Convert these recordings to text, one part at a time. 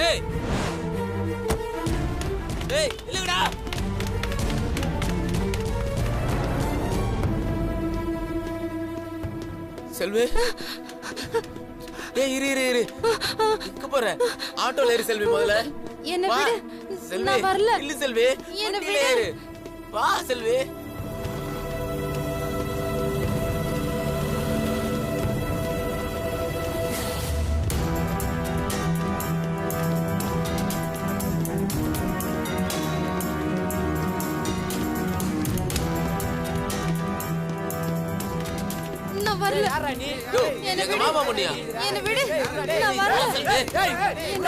ஏய் ஏய் இல்லடா. செல்வி ஏய் இரு இங்க போற. ஆட்டோல ஏறு செல்வி முதல்ல. என்ன விடு. நான் வரல. இல்ல செல்வி. என்ன விடு. வா செல்வி. வரல. எங்க மாமா முனியா. என்ன விடு. நான் வரல. என்ன விடு.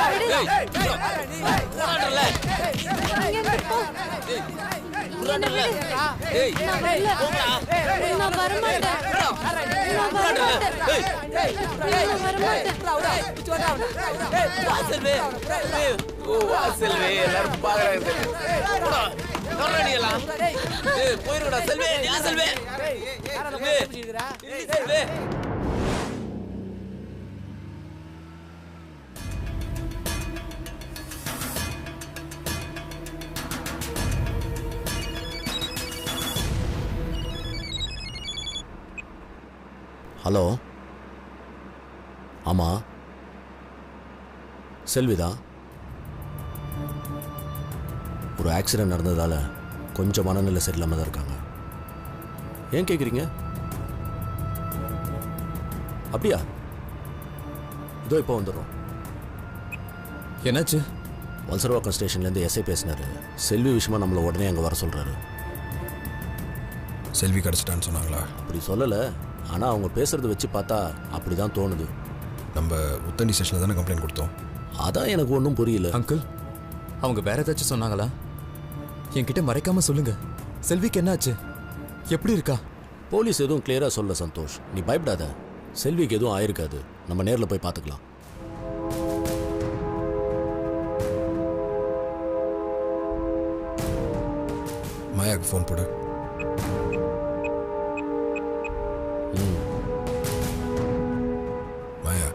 போறல. என்ன விடு. நான் வரல. நான் வர மாட்டேன். நான் வர மாட்டேன். நான் வர மாட்டேன். வா செல்வி. ஓ வா செல்வி. எல்லாரும் பாக்குறாங்க. போடா. நரடி எல்லாம். ஏய் போயிடுடா செல்வி. யா செல்வி. செல்வி. ஹலோ, ஆமா செல்விதா. ஒரு ஆக்சிடென்ட் நடந்ததால கொஞ்சம் மனநிலை சரியில்லாம தான் இருக்காங்க. ஏன் கேட்குறீங்க? அப்படியா? இதோ இப்போ வந்துடுறோம். என்னாச்சு? வல்சரவாக்கம் ஸ்டேஷன்லேருந்து எஸ்ஐ பேசினாரு. செல்வி விஷயமா நம்மளை உடனே அங்கே வர சொல்கிறாரு. செல்வி கிடச்சிட்டான்னு சொன்னாங்களா? அப்படி சொல்லலை, ஆனால் அவங்க பேசுகிறத வச்சு பார்த்தா அப்படி தான் தோணுது. நம்ம உத்தண்டி ஸ்டேஷனில் தானே கம்ப்ளைண்ட் கொடுத்தோம். அதான் எனக்கு ஒன்றும் புரியல. அங்கிள், அவங்க வேற ஏதாச்சும் சொன்னாங்களா? என்கிட்ட மறைக்காம சொல்லுங்க. செல்விக்கு என்னாச்சு? எப்படி இருக்கா? போலீஸ் எதுவும் கிளியராக சொல்ல சந்தோஷ், நீ பயப்படாத. செல்விக்கு எதுவும் ஆயிருக்காது. நம்ம நேரில் போய் பார்த்துக்கலாம். மாயாவுக்கு ஃபோன் போடு. மாயா,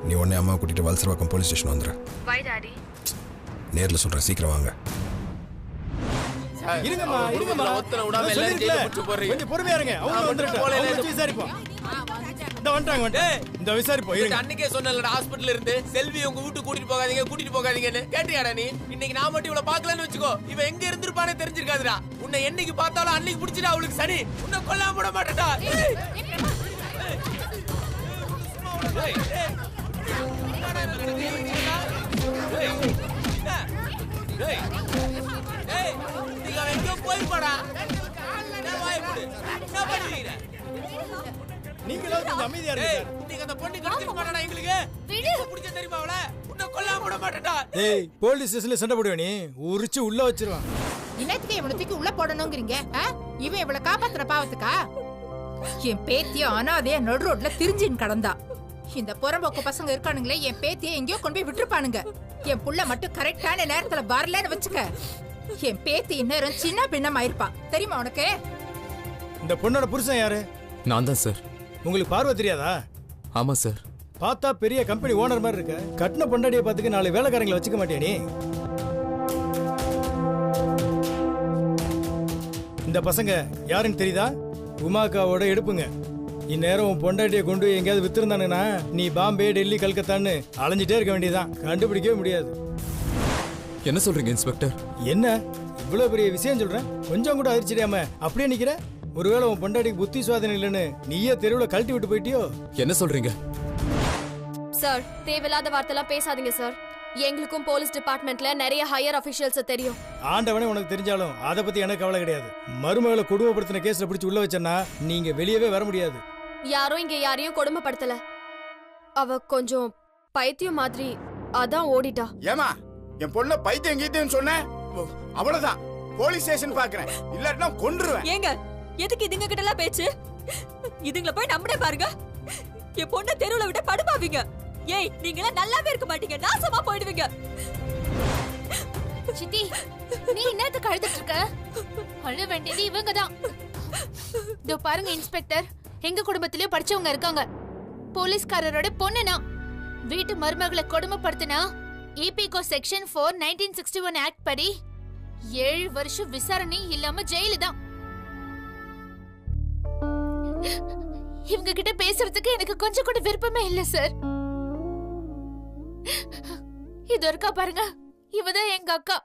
நீ உடனே அம்மாவை கூட்டிட்டு வல்சரவாக்கம் போலீஸ் ஸ்டேஷன் வந்துடு. நேரில் சொல்கிறேன், சீக்கிரம் வாங்க. இருங்கம்மா, இருங்கம்மா. ஒத்தன விடாம எல்லாரும் ஜெயில புடிச்சு போறீங்க. கொஞ்சம் பொறுமையா இருங்க. அவங்க வந்துட்டாங்க. அவங்க விசாரிப்போம். இந்த வந்துட்டாங்க. இந்த விசாரிப்போம். இருங்க. அன்னைக்கே சொன்னேன்ல ஹாஸ்பிடல்ல இருந்து செல்வி உங்க வீட்டுக்கு கூட்டிட்டு போகாதீங்கன்னு. கேட்டியாடா நீ? இன்னைக்கு நான் மட்டும் இவளை பார்க்கலன்னு வெச்சுக்கோ, இவன் எங்க இருந்திருப்பானே தெரிஞ்சிருக்காதுடா. உன்னை என்னைக்கு பார்த்தாலும் அன்னைக்கு பிடிச்சிட்டா அவளுக்கு சனி. உன்னை கொல்லாம விட மாட்டேன்டா. போலீஸ் ஸ்டேஷன்ல சண்டை போடுவே நீ, உரிச்சு உள்ள வச்சிருவான். இன்னத்துக்கு இவனை தூக்கி உள்ள போடணுங்கிறீங்க? இவன் இவளை காப்பாத்துற பாவத்துக்கா? என் பேத்திய அனாதையா நடு ரோட்ல திரிஞ்சின்னு கடந்தா. இந்த புறம்போக்கு பசங்க இருக்கானுங்களே, என் பேத்திய எங்கேயோ கொண்டு போய் விட்டுருப்பானுங்க. என் புள்ள மட்டும் கரெக்டான நேரத்துல வரலன்னு வச்சுக்க, என் பேத்தி இன்னும் சின்ன பின்னம் ஆயிருப்பா. தெரியுமா உனக்கு? இந்த பொண்ணோட புருஷன் யாரு? நான் தான் சார். உங்களுக்கு பார்வை தெரியாதா? ஆமா சார். பார்த்தா பெரிய கம்பெனி ஓனர் மாதிரி இருக்க. கட்டின பொண்டாடியை பார்த்துக்க 4 வேலைக்காரங்களை வச்சுக்க மாட்டியா நீ? இந்த பசங்க யாருன்னு தெரியுதா? உமாக்காவோட எடுப்புங்க. இந்நேரம் உன் பொண்டாட்டியை கொண்டு எங்கேயாவது வித்திருந்தானுன்னா நீ பாம்பே, டெல்லி, கல்கத்தான்னு அலைஞ்சிட்டே இருக்க வேண்டியதான். கண்டுபிடிக்கவே முடியாது. என்ன சொல்றீங்க இன்ஸ்பெக்டர்? என்ன இவ்வளவு பெரிய விஷயம் சொல்றேன், கொஞ்சம் கூட அதிர்ச்சியாம அப்படியே நிக்கிற? ஒருவேளை உன் பொண்டாட்டிக்கு புத்தி சுவாதனை இல்லைன்னு நீயே தெருவில் கழட்டி விட்டு போயிட்டியோ? என்ன சொல்றீங்க சார்? தேவையில்லாத வார்த்தைலாம் பேசாதீங்க சார். எங்களுக்கும் போலீஸ் டிபார்ட்மெண்ட்ல நிறைய ஹையர் அபிஷியல்ஸ் தெரியும். ஆண்டவனே உனக்கு தெரிஞ்சாலும் அதை பத்தி எனக்கு கவலை கிடையாது. மருமகளை கொடுமைப்படுத்தின கேஸ்ல பிடிச்சி உள்ள வச்சேன்னா நீங்க வெளியவே வர முடியாது. யாரும் இங்க யாரையும் கொடுமைப்படுத்தல. அவ கொஞ்சம் பைத்தியம் மாதிரி, அதான் ஓடிட்டா. ஏமா என் பொண்ணு பைத்தியம் கீத்தியம் சொன்ன அவ்வளவுதான். போலீஸ் ஸ்டேஷன் பாக்குறேன், இல்லாட்டினா கொன்றுவேன். ஏங்க எதுக்கு இதுங்க கிட்ட எல்லாம் பேச்சு? இதுங்கள போய் நம்பனே பாருங்க. என் பொண்ணை தெருவுல விட்டு படுபாவீங்க. ஏய், நீங்களா நல்லாவே இருக்க மாட்டீங்க, நாசமா போயிடுவீங்க. சித்தி, நீ என்னத்துக்கு அழுதுட்டு இருக்க? அழ வேண்டியது இவங்க தான். இதோ பாருங்க இன்ஸ்பெக்டர், எங்க குடும்பத்திலயும் படிச்சவங்க இருக்காங்க. போலீஸ்காரரோட பொண்ணுனா வீட்டு மருமகளை கொடுமைப்படுத்தினா EPCO செக்ஷன் 4 1961 ஆக்ட் படி 7 வருஷம் விசாரணை இல்லாம ஜெயிலு தான். இவங்க கிட்ட பேசுறதுக்கு எனக்கு கொஞ்சம் கூட விருப்பமே இல்ல சார். இது இருக்கா பாருங்க, இவதான் எங்க அக்கா.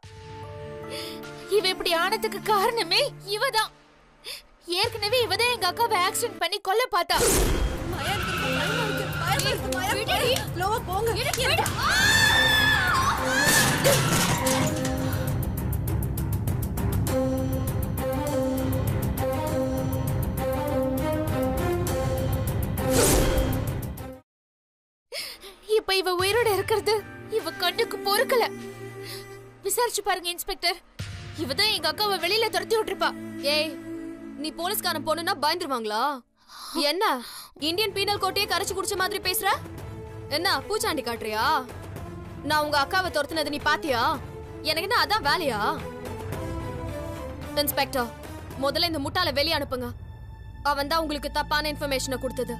இவ இப்படி ஆனதுக்கு காரணமே இவதான். ஏற்கனவே இவதான் எங்க அக்காவை ஆக்சிடென்ட் பண்ணி கொல்ல பார்த்தா. இப்ப இவ உயிரோட இருக்கிறது இவ கண்ணுக்கு பொறுக்கல. விசாரிச்சு பாருங்க இன்ஸ்பெக்டர், இவதான் எங்க அக்காவை வெளியில துரத்தி விட்டுருப்பா. ஏய், நீ போலீஸ்காரன் பொண்ணுன்னா பயந்துருவாங்களா? என்ன இந்தியன் பீனல் கோட்டையே கரைச்சு குடிச்ச மாதிரி பேசுற? என்ன பூச்சாண்டி காட்டுறியா? நான் உங்க அக்காவை துரத்துனது நீ பாத்தியா? எனக்கு என்ன அதான் வேலையா? இன்ஸ்பெக்டர், முதல்ல இந்த முட்டாளை வெளியே அனுப்புங்க. அவன் தான் உங்களுக்கு தப்பான இன்ஃபர்மேஷனை கொடுத்தது.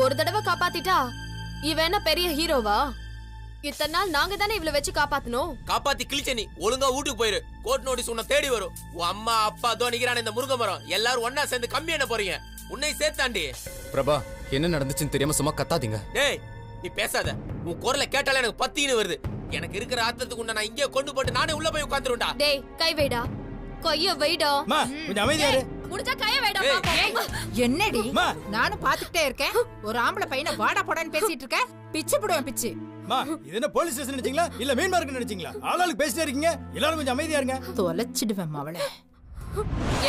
ஒரு தடவை காப்பாத்திட்டா இவன் என்ன பெரிய ஹீரோவா? இத்தனை நாள் நாங்க தானே இவளை வச்சு காப்பாத்தணும். காப்பாத்தி கிழிச்ச நீ ஒழுங்கா வீட்டுக்கு போயிரு. கோர்ட் நோட்டீஸ் உன்னை தேடி வரும். உன் அம்மா அப்பா அதோ நிக்கிறான இந்த முருங்க மரம். எல்லாரும் ஒன்னா சேர்ந்து கம்மி என்ன போறீங்க? உன்னை சேர்த்தாண்டி. பிரபா, என்ன நடந்துச்சுன்னு தெரியாம சும்மா கத்தாதீங்க. டேய், நீ பேசாத. உன் குரலை கேட்டாலே எனக்கு பத்தின்னு வருது. எனக்கு இருக்கிற ஆத்திரத்துக்கு உன்னை நான் இங்கே கொண்டு போட்டு நானே உள்ள போய் உட்காந்துருண்டா. டேய், கை வைடா, கைய வைடா. மா கொஞ்சம் அமைதியா இரு. முடிஞ்சா கைய வைடா. என்னடி நானும் பாத்துக்கிட்டே இருக்கேன். ஒரு ஆம்பளை பையனை வாடா போடான்னு பேசிட்டு இருக்க. பிச்சு போடுவேன் பிச்சு. மா இது என்ன போலீஸ் ஸ்டேஷன் நினைச்சீங்களா இல்ல மீன் மார்க்கெட் நினைச்சீங்களா? ஆளாளுக்கு பேசிட்டே இருக்கீங்க. எல்லாரும் கொஞ்சம் அமைதியா இருங்க. தொலைச்சிடுவேன் அவளை.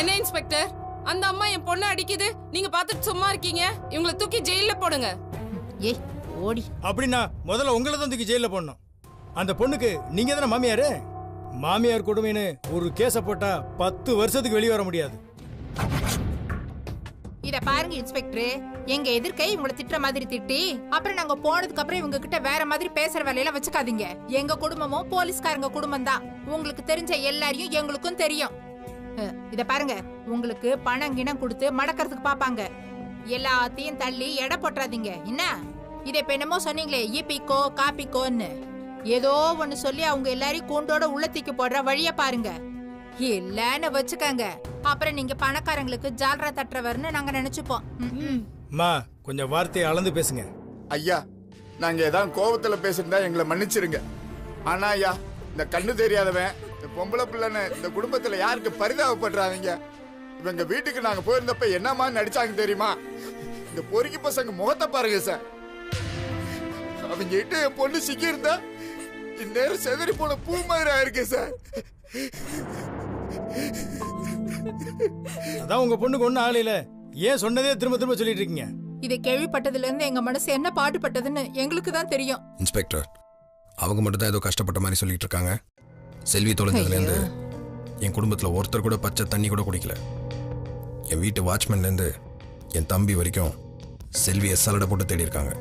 என்ன இன்ஸ்பெக்டர், அந்த அம்மா என் பொண்ணை அடிக்குது, நீங்க பார்த்துட்டு சும்மா இருக்கீங்க. இவங்களை தூக்கி ஜெயில போடுங்க. ஏய் ஓடி. அப்படின்னா முதல்ல உங்களை தான் தூக்கி ஜெயில போடணும். அந்த பொண்ணுக்கு நீங்க தானே மாமியாரு. மாமியார் கொடுமைன்னு ஒரு கேஸ போட்டா 10 வருஷத்துக்கு வெளியே வர முடியாது. இத பாருங்க இன்ஸ்பெக்டர், எங்க எதிர்க்கை இவங்களை திட்டுற மாதிரி திட்டி அப்புறம் நாங்க போனதுக்கு அப்புறம் இவங்க கிட்ட வேற மாதிரி பேசுற வேலையில வச்சுக்காதீங்க. எங்க குடும்பமும் போலீஸ்காரங்க குடும்பம் தான். உங்களுக்கு தெரிஞ்ச எல்லாரையும் எங்களுக்கும் தெரியும். இத பாருங்க, உங்களுக்கு பணம் கிணம் கொடுத்து மடக்கிறதுக்கு பாப்பாங்க. எல்லாத்தையும் தள்ளி எடை போட்டுறாதீங்க என்ன? இதை இப்ப என்னமோ சொன்னீங்களே ஈபிக்கோ காப்பிக்கோன்னு, ஏதோ ஒண்ணு சொல்லி அவங்க எல்லாரையும் கூண்டோட உள்ளத்திக்கு போடுற வழிய பாருங்க. இல்லன்னு வச்சுக்கங்க, அப்புறம் நீங்க பணக்காரங்களுக்கு ஜால்ரா தட்டுறவர்னு நாங்க நினைச்சுப்போம். மா கொஞ்சம் வார்த்தையை அளந்து பேசுங்க. ஐயா, நாங்க ஏதாவது கோபத்துல பேசிருந்தா எங்களை மன்னிச்சிருங்க. ஆனா ஐயா, இந்த கண்ணு தெரியாதவன் இந்த பொம்பளை பிள்ளைன்னு இந்த குடும்பத்துல யாருக்கு பரிதாபப்படுறாங்க? இவங்க வீட்டுக்கு நாங்க போயிருந்தப்ப என்னமா நடிச்சாங்க தெரியுமா? இந்த பொறுக்கி பசங்க முகத்தை பாருங்க சார். அவங்க கிட்ட என் பொண்ணு சிக்கி இருந்தா இந்நேரம் செதறி போன பூ மாதிரி ஆயிருக்கு சார். அதான் உங்க பொண்ணுக்கு ஒண்ணு ஆளையில ஏன் சொன்னதே திரும்ப திரும்ப சொல்லிட்டு இருக்கீங்க? இதை கேள்விப்பட்டதுல இருந்து எங்க மனசு என்ன பாடுபட்டதுன்னு எங்களுக்கு தான் தெரியும். இன்ஸ்பெக்டர், அவங்க மட்டும் தான் ஏதோ கஷ்டப்பட்ட மாதிரி சொல்லிட்டு இருக்காங்க. செல்வி தொலைஞ்சதுலேருந்து என் குடும்பத்தில் ஒருத்தர் கூட பச்சை தண்ணி கூட குடிக்கல. என் வீட்டு வாட்ச்மேன்லேருந்து என் தம்பி வரைக்கும் செல்வியை சலடை போட்டு தேடி இருக்காங்க.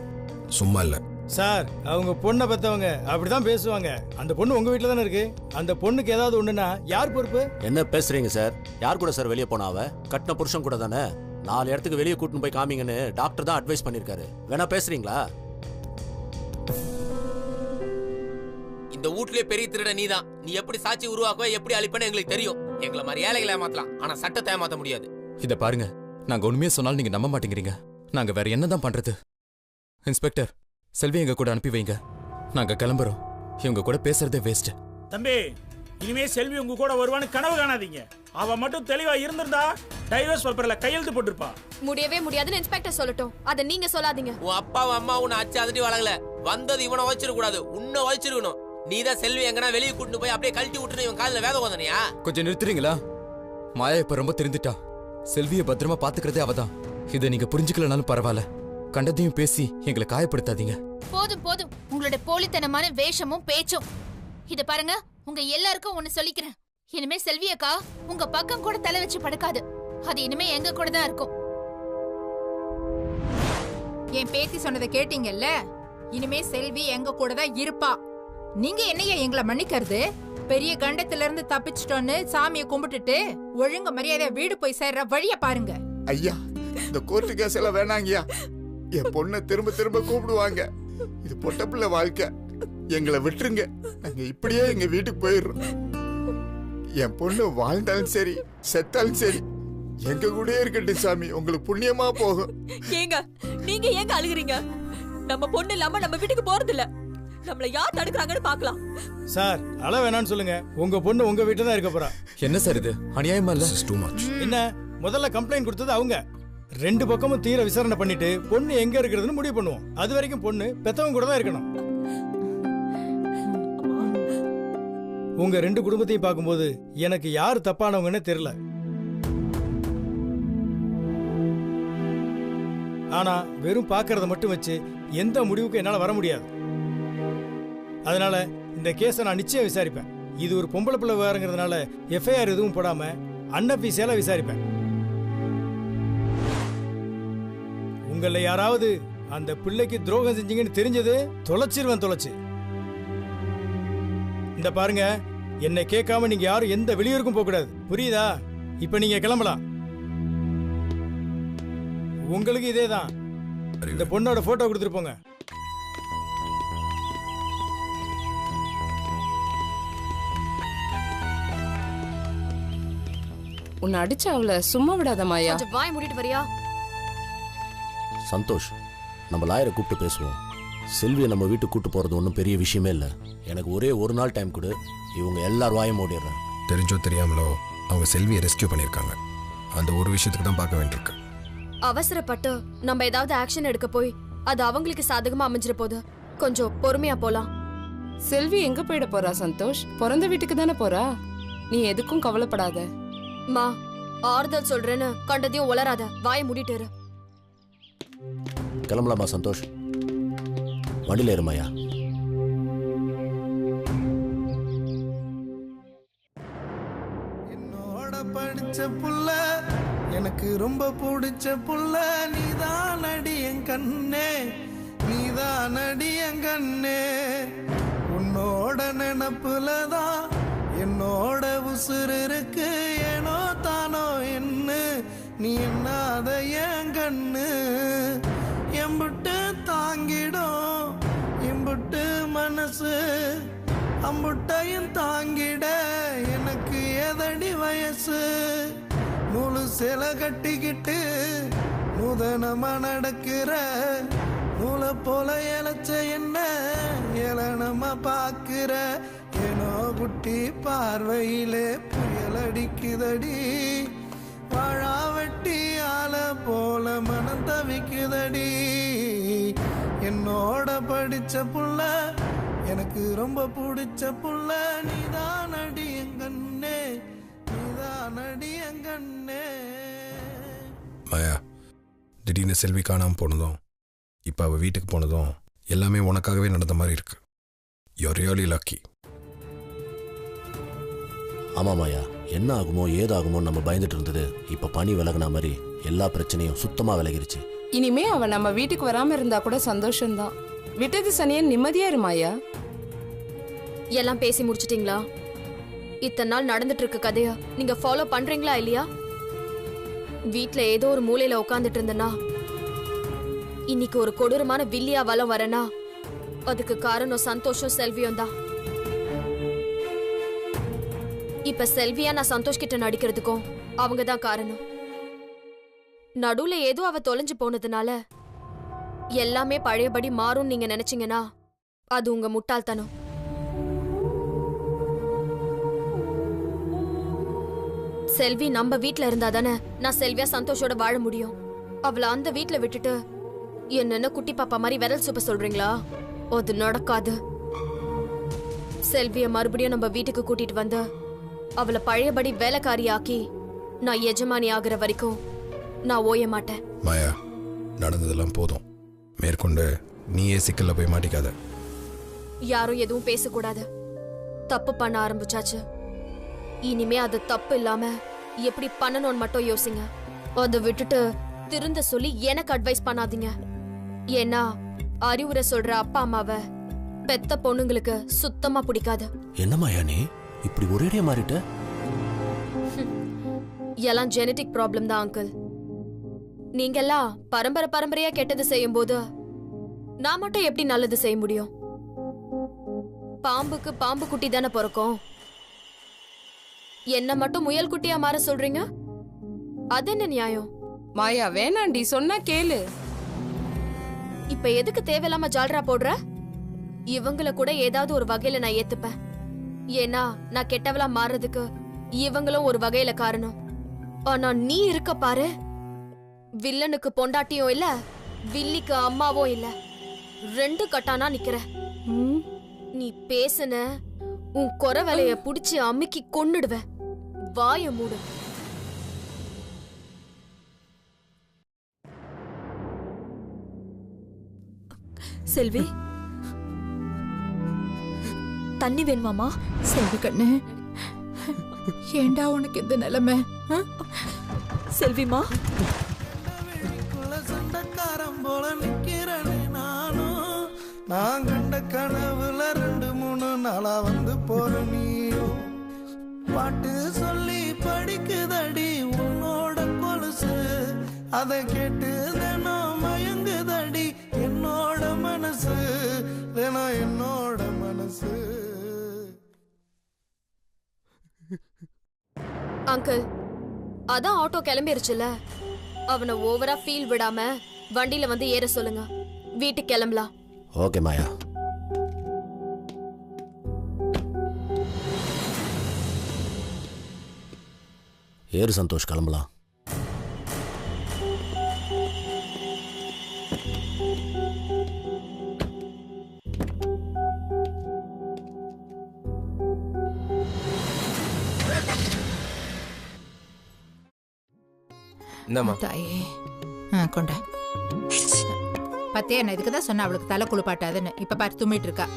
சும்மா இல்லை சார், அவங்க பொண்ணை பத்தவங்க அப்படிதான் பேசுவாங்க. அந்த பொண்ணு உங்க வீட்டில் தானே இருக்கு. அந்த பொண்ணுக்கு ஏதாவது ஒண்ணுன்னா யார் பொறுப்பு? என்ன பேசுறீங்க சார்? யார் கூட சார் வெளியே போனாவ? கட்டின புருஷன் கூட தானே. 4 இடத்துக்கு வெளியே கூட்டின்னு போய் காமிங்கன்னு டாக்டர் தான் அட்வைஸ் பண்ணிருக்காரு. வேணா பேசுறீங்களா? இந்த வீட்லயே பெரிய திருட நீதான். நீ எப்படி சாட்சி உருவாக்குவ, எப்படி அழிப்பன்னு எங்களுக்கு தெரியும். எங்களை மாதிரி ஏழைகளை ஏமாத்தலாம், ஆனா சட்டத்தை ஏமாத்த முடியாது. இத பாருங்க, நாங்க உண்மையை சொன்னாலும் நீங்க நம்ப மாட்டேங்கிறீங்க. நாங்க வேற என்னதான் பண்றது? இன்ஸ்பெக்டர், செல்வி எங்க கூட அனுப்பி வைங்க. நாங்க கிளம்புறோம். இவங்க கூட பேசுறதே வேஸ்ட். தம்பி, இனிமே செல்வி உங்க கூட வருவான்னு கனவு காணாதீங்க. அவ மட்டும் தெளிவா இருந்திருந்தா டைவர்ஸ் பேப்பர்ல கையெழுத்து போட்டுருப்பா. முடியவே முடியாதுன்னு இன்ஸ்பெக்டர் சொல்லட்டும், அத நீங்க சொல்லாதீங்க. உன் அப்பாவும் அம்மா உன்னை அச்சு அதட்டி வளங்கல. வந்தது இவனை வச்சிருக்க கூடாது, உன்னை வச்சிருக்கணும். நீதான் செல்வி எங்கன்னா வெளியே கூட்டிட்டு போய் அப்படியே கழட்டி விட்டுன்னு இவன் காதுல வேத வந்தனியா? கொஞ்சம் நிறுத்துறீங்களா? மாயா இப்ப ரொம்ப தெரிஞ்சிட்டா. செல்வியை பத்திரமா பாத்துக்கிறதே அவதான். இதை நீங்க புரிஞ்சுக்கலனாலும் பரவாயில்ல. கண்டதையும் பேசி எங்களை காயப்படுத்தாதீங்க. போதும் போதும், உங்களோட போலித்தனமான வேஷமும் பேச்சும். இத பாருங்க, உங்க எல்லாருக்கும் ஒண்ணு சொல்லிக்கிறேன். இனிமே செல்வி அக்கா உங்க பக்கம் கூட தலை வச்சு படுக்காது. அது இனிமே எங்க கூட தான் இருக்கும். என் பேத்தி சொன்னதை கேட்டீங்கல்ல? இனிமே செல்வி எங்க கூட தான் இருப்பா. நீங்க என்னைய எங்களை மன்னிக்கிறது? பெரிய கண்டத்துல இருந்து தப்பிச்சிட்டோன்னு சாமியை கும்பிட்டுட்டு ஒழுங்கு மரியாதை வீடு போய் சேர்ற வழிய பாருங்க. ஐயா, இந்த கோர்ட்டு கேஸ் எல்லாம் வேணாங்கய்யா. என் பொண்ணை திரும்ப திரும்ப கூப்பிடுவாங்க. இது பொட்ட பிள்ளை வாழ்க்கை. எங்களை விட்டுருங்க. நாங்க இப்படியே எங்க வீட்டுக்கு போயிடுறோம். என் பொண்ணு வாழ்ந்தாலும் சரி செத்தாலும் சரி எங்க கூடயே இருக்கட்டும் சாமி. உங்களுக்கு புண்ணியமா போகும். ஏங்க நீங்க ஏங்க அழுகுறீங்க? நம்ம பொண்ணு இல்லாம நம்ம வீட்டுக்கு போறது இல்ல. நம்மள யார் தடுக்கறாங்கன்னு பார்க்கலாம். சார் அழ வேணாம்னு சொல்லுங்க. உங்க பொண்ணு உங்க வீட்டுல தான் இருக்க போறா. என்ன சார் இது அநியாயமா இல்ல? Too much. என்ன முதல்ல கம்ப்ளைண்ட் கொடுத்தது அவங்க. 2 பக்கமும் தீர விசாரணை பண்ணிட்டு பொண்ணு எங்க இருக்கிறதுன்னு முடிவு பண்ணுவோம். அது வரைக்கும் பொண்ணு பெத்தவங்க கூட தான் இருக்கணும். உங்க 2 குடும்பத்தையும் பார்க்கும்போது எனக்கு யாரு தப்பானவங்கன்னு தெரியல. ஆனா வெறும் பார்க்கறத மட்டும் வச்சு எந்த முடிவுக்கும் என்னால வர முடியாது. அதனால இந்த கேஸை நான் நிச்சயம் விசாரிப்பேன். இது ஒரு பொம்பளை பிள்ளை விவகாரங்கிறதுனால எஃப்ஐஆர் எதுவும் போடாம அன்அஃபீஷியலா விசாரிப்பேன். உங்கள யாராவது அந்த பிள்ளைக்கு துரோகம் செஞ்சீங்கன்னு தெரிஞ்சது தொலைச்சு. இந்த பாருங்க, என்னை கேட்காம நீங்க யாரும் எந்த வெளியூருக்கும் போக கூடாது. புரியுதா? இப்ப நீங்க கிளம்பலாம். உங்களுக்கு இதேதான். இந்த பொண்ணோட போட்டோ கொடுத்துட்டு போங்க. உன்னை அடிச்ச அவளை சும்மா விடாத மாயா. கொஞ்சம் வாய் மூடிட்டு வரியா? சந்தோஷ், நம்ம லாயரை கூப்பிட்டு பேசுவோம். செல்வியை நம்ம வீட்டுக்கு கூட்டு போறது ஒன்றும் பெரிய விஷயமே இல்லை. எனக்கு ஒரே ஒரு நாள் டைம் கொடு. இவங்க எல்லாரும் வாயம் ஓடிடுறேன். தெரிஞ்சோ தெரியாமலோ அவங்க செல்வியை ரெஸ்கியூ பண்ணியிருக்காங்க. அந்த ஒரு விஷயத்துக்கு தான் பார்க்க வேண்டியிருக்கு. அவசரப்பட்டு நம்ம ஏதாவது ஆக்ஷன் எடுக்க போய் அது அவங்களுக்கு சாதகமா அமைஞ்சிர போது. கொஞ்சம் பொறுமையா போலாம். செல்வி எங்க போயிட போறா சந்தோஷ்? பிறந்த வீட்டுக்கு தானே போறா. நீ எதுக்கும் கவலைப்படாத. மா, ஆறுதல் சொல்றேன்னு கண்டதையும் உளராத. வாயை மூடிட்டு இரு. கிளம்பலாமா சந்தோஷ்? வண்டியில ஏறுமாயா. என்னோட படிச்ச புள்ள, எனக்கு ரொம்ப பிடிச்ச புள்ள, நீதான் அடி என் கண்ணே, நீதான் அடி என் கண்ணே. உன்னோட நினப்புலதான் என்னோட உசுறு இருக்கு. ஏனோ தானோ என்ன நீ என்னாத என் கண்ணு. எம்புட்டு தாங்கிடும் எம்புட்டு மனசு, அம்புட்டையும் தாங்கிட எனக்கு எதடி வயசு. நூலு சில கட்டிக்கிட்டு நூதனமா நடக்கிற நூலை போல இழைச்ச என்ன ஏளனமா பாக்குற. ஏனோ குட்டி பார்வையிலே புயல் அடிக்குதடி, வாழா வெட்டி ஆல போல மனம் தவிக்குதடி. என்னோட படிச்ச புள்ள, எனக்கு ரொம்ப பிடிச்ச புள்ள, நீதான் அடி எங்கண்ணே, நீதான் அடி எங்கண்ணே. மாயா, திடீர்னு செல்வி காணாமல் போனதும் இப்போ அவள் வீட்டுக்கு போனதும் எல்லாமே உனக்காகவே நடந்த மாதிரி இருக்கு. You are really lucky. ஆமா மாயா, என்ன ஆகுமோ ஏதாகுமோ நம்ம பயந்துட்டு இருந்தது இப்ப பனி விலகின மாதிரி எல்லா பிரச்சனையும் சுத்தமா விலகிருச்சு. இனிமே அவ நம்ம வீட்டுக்கு வராம இருந்தா கூட சந்தோஷம்தான். விட்டது சனிய நிம்மதியா இருமாயா. எல்லாம் பேசி முடிச்சிட்டீங்களா? இத்தனை நாள் நடந்துட்டு இருக்க கதைய நீங்க ஃபாலோ பண்றீங்களா இல்லையா? வீட்ல ஏதோ ஒரு மூலையில உட்காந்துட்டு இருந்தனா இன்னைக்கு ஒரு கொடூரமான வில்லியா வலம் வரனா அதுக்கு காரணம் சந்தோஷம் செல்வியும் தான். இப்ப செல்வியா நான் சந்தோஷ் கிட்ட நடிக்கிறதுக்கும் அவங்க தான் காரணம். நடுவுல ஏதோ அவ தொலைஞ்சு போனதுனால எல்லாமே பழையபடி மாறும் நீங்க நினைச்சீங்கன்னா அது உங்க முட்டாள்தனம். செல்வி நம்ம வீட்ல இருந்தா தானே நான் செல்வியா சந்தோஷோட வாழ முடியும். அவளை அந்த வீட்ல விட்டுட்டு என்னென்ன குட்டி பாப்பா மாதிரி விரல் சூப்ப சொல்றீங்களா? அது நடக்காது. செல்விய மறுபடியும் நம்ம வீட்டுக்கு கூட்டிட்டு வந்து அவளை பழையபடி வேலைக்காரி ஆக்கி நான் எஜமானி ஆகுற வரைக்கும் நான் ஓய மாட்டேன். மாயா, நடந்ததெல்லாம் போதும். மேற்கொண்டு நீயே சிக்கல்ல போய் மாட்டிக்காத. யாரும் எதுவும் பேசக்கூடாது. தப்பு பண்ண ஆரம்பிச்சாச்சு. இனிமே அது தப்பு இல்லாம எப்படி பண்ணணும்னு மட்டும் யோசிங்க. அதை விட்டுட்டு திருந்த சொல்லி எனக்கு அட்வைஸ் பண்ணாதீங்க. ஏன்னா அறிவுரை சொல்ற அப்பா அம்மாவை பெத்த பொண்ணுங்களுக்கு சுத்தமா பிடிக்காது. என்ன மாயா நீ இப்படி ஒரேடியா மாறிட்ட? எல்லாம் ஜெனடிக் ப்ராப்ளம் தான் அங்கிள். நீங்கெல்லாம் பரம்பரையா கெட்டது செய்யும் போது நான் மட்டும் எப்படி நல்லது செய்ய முடியும்? பாம்புக்கு பாம்பு குட்டி தானே பிறக்கும். என்ன மட்டும் முயல் குட்டியா மாற சொல்றீங்க? அது என்ன நியாயம்? மாயா வேணாண்டி, சொன்னா கேளு. இப்ப எதுக்கு தேவையில்லாம ஜால்ரா போடுற? இவங்கள கூட ஏதாவது ஒரு வகையில நான் ஏத்துப்பேன். ஏன்னா நான் கெட்டவளா மாறதுக்கு இவங்களும் ஒரு வகையில காரணம். ஆனா நீ இருக்க பாரு, வில்லனுக்கு பொண்டாட்டியும் இல்ல, வில்லிக்கு அம்மாவும் இல்ல, 2 கட்டானா நிக்கிற. நீ பேசுன உன் குறவலைய புடிச்சு அமுக்கி கொன்னுடுவ. வாய மூடு. செல்வி, தண்ணி வேணுமாமா? செல்வி கண்ணு, ஏண்டா உனக்கு இந்த நிலைமை? செல்விமா, சண்டைக்காரன் போல நிக்கிறேனே நானும். நான் கண்ட கனவுல 2-3 நாளா வந்து போற நீயும். பாட்டு சொல்லி படிக்குதடி உன்னோட கொலுசு, அதை கேட்டு தினம் மயங்குதடி என்னோட மனசு, தினம் என்னோட மனசு. அங்கிள், அதான் ஆட்டோ கிளம்பிருச்சுல, அவனை ஓவரா ஃபீல் விடாம வண்டியில வந்து ஏற சொல்லுங்க. வீட்டுக்கு கிளம்பலாம். ஓகே மாயா. ஏறு சந்தோஷ், கிளம்பலாம். தாயே, கொண்டா. பத்தியா, நான் இதுக்கு தான் சொன்ன அவளுக்கு தலை குளிப்பாட்டாதுன்னு. இப்ப பாரு தும்மிட்டு இருக்கா.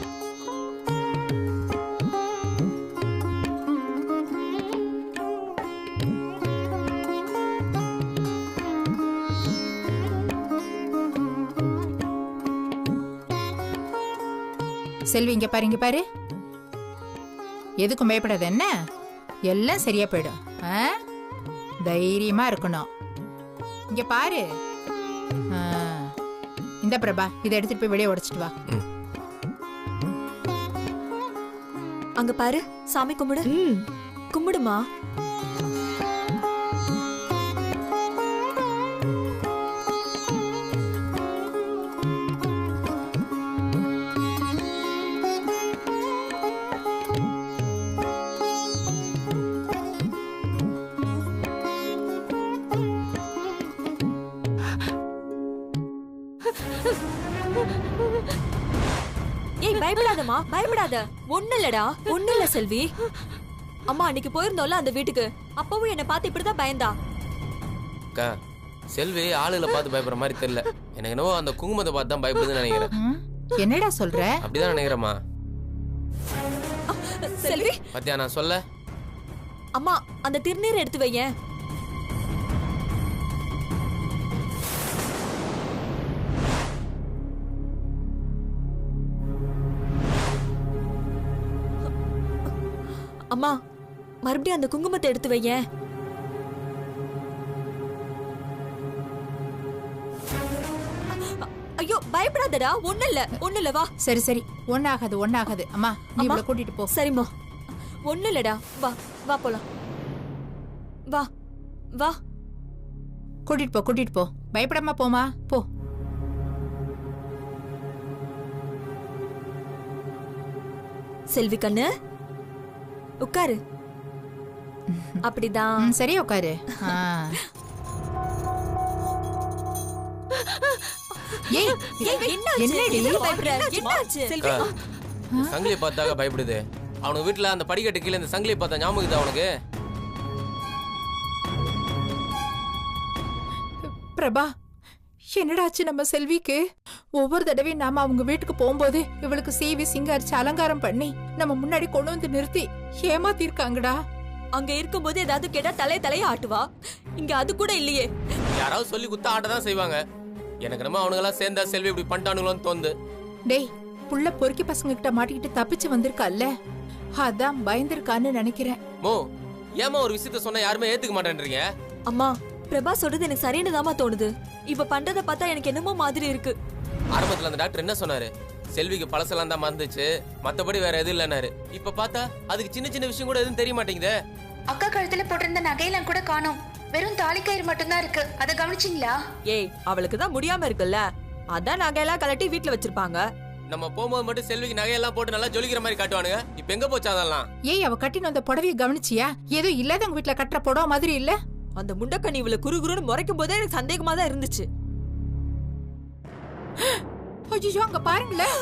செல்வி, இங்க பாரு, இங்க பாரு. எதுக்கும் பயப்படாத என்ன, எல்லாம் சரியா போயிடும். தைரியமா இருக்கணும். இங்க பாரு. இந்த பிரபா, இதை எடுத்துட்டு போய் வெளியே உடைச்சிட்டு வா. அங்க பாரு, சாமி கும்பிடு. கும்பிடுமா. ஏய், பயப்படாதம்மா, பயப்படாத. ஒண்ணு இல்லடா, ஒண்ணு இல்ல செல்வி. அம்மா அன்னைக்கு போயிருந்தோம்ல அந்த வீட்டுக்கு, அப்பவும் என்ன பார்த்து இப்படிதான் பயந்தா. அக்கா, செல்வி ஆளுகளை பார்த்து பயப்படுற மாதிரி தெரியல. எனக்கு என்னவோ அந்த குங்குமத்தை பார்த்து தான் பயப்படுதுன்னு நினைக்கிறேன். என்னடா சொல்ற? அப்படிதான் நினைக்கிறேம்மா. செல்வி, பத்தியா நான் சொல்ல? அம்மா அந்த திருநீர் எடுத்து வையேன். அம்மா மறுபடியும் அந்த குங்குமத்தை எடுத்து வையேன். ஐயோ, பயப்படாதடா, ஒண்ணு இல்ல, வா. சரி சரி, ஒண்ணாகாது ஒண்ணாகாது. அம்மா, நீ இவளை கூட்டிட்டு போ. சரிம்மா, ஒண்ணு இல்லடா, வா வா போலாம். வா வா, கூட்டிட்டு போ. பயப்படாம போமா, போ. செல்வி கண்ணு, உட்காரு. அப்படிதான். சரி, உட்காரு. சங்கிலியை பார்த்தாக பயப்படுது. அவனுக்கு வீட்டுல அந்த படிக்கட்டு கீழே இந்த சங்கிலியை பார்த்தா ஞாபகம் அவனுக்கு. பிரபா, என்னடாச்சு நம்ம செல்விக்கு? ஒவ்வொரு தடவையும் நாம அவங்க வீட்டுக்கு போகும்போது இவளுக்கு சீவி சிங்காரிச்சு அலங்காரம் பண்ணி நம்ம முன்னாடி கொண்டு வந்து நிறுத்தி ஏமாத்திருக்காங்கடா. அங்க இருக்கும்போது ஏதாவது கேட்டா தலைய ஆட்டுவா. இங்க அது கூட இல்லையே. யாராவது சொல்லி குத்த ஆட்டதான் செய்வாங்க. எனக்கு நம்ம அவனுங்கெல்லாம் சேர்ந்தா செல்வி இப்படி பண்ணிட்டானுங்களோன்னு தோணுது. டேய், புள்ள பொறுக்கி பசங்க கிட்ட மாட்டிக்கிட்டு தப்பிச்சு வந்திருக்கால்ல, அதான் பயந்துருக்கான்னு நினைக்கிறேன். மோ, ஏமா ஒரு விஷயத்த சொன்னா யாருமே ஏத்துக்க மாட்டேன்றீங்க? அம்மா, பிரபா சொல்றது எனக்கு சரியானதாமா தோணுது. இப்ப பண்றத பார்த்தா எனக்கு என்னமோ மாதிரி இருக்கு. ஆரம்பத்துல அந்த டாக்டர் என்ன சொன்னாரு? செல்விக்கு பழசெல்லாம் தான் மறந்துச்சு, மத்தபடி வேற எதுவும் இல்லைன்னாரு. இப்ப பார்த்தா அதுக்கு சின்ன சின்ன விஷயம் கூட எதுவும் தெரிய மாட்டேங்குதே. அக்கா கழுத்துல போட்டிருந்த நகையெல்லாம் கூட காணோம். வெறும் தாலிக்கயிறு மட்டும்தான் இருக்கு. அதை கவனிச்சிங்களா? ஏய், அவளுக்கு தான் முடியாம இருக்குல்ல, அதான் நகையெல்லாம் கலட்டி வீட்டுல வச்சிருப்பாங்க. நம்ம போகும்போது மட்டும் செல்விக்கு நகையெல்லாம் போட்டு நல்லா ஜொலிக்கிற மாதிரி காட்டுவானுங்க. இப்ப எங்க போச்சு அதெல்லாம்? ஏய், அவ கட்டின அந்த புடவைய கவனிச்சியா? ஏதோ இல்லாதவங்க வீட்டுல கட்டுற புடவை மாதிரி இல்ல. அந்த முண்டக்கண்ணி இவளை குறுகுறுன்னு முறைக்கும் போதே எனக்கு சந்தேகமா தான் இருந்துச்சு. ஐயோ, அங்க பாருங்களேன்.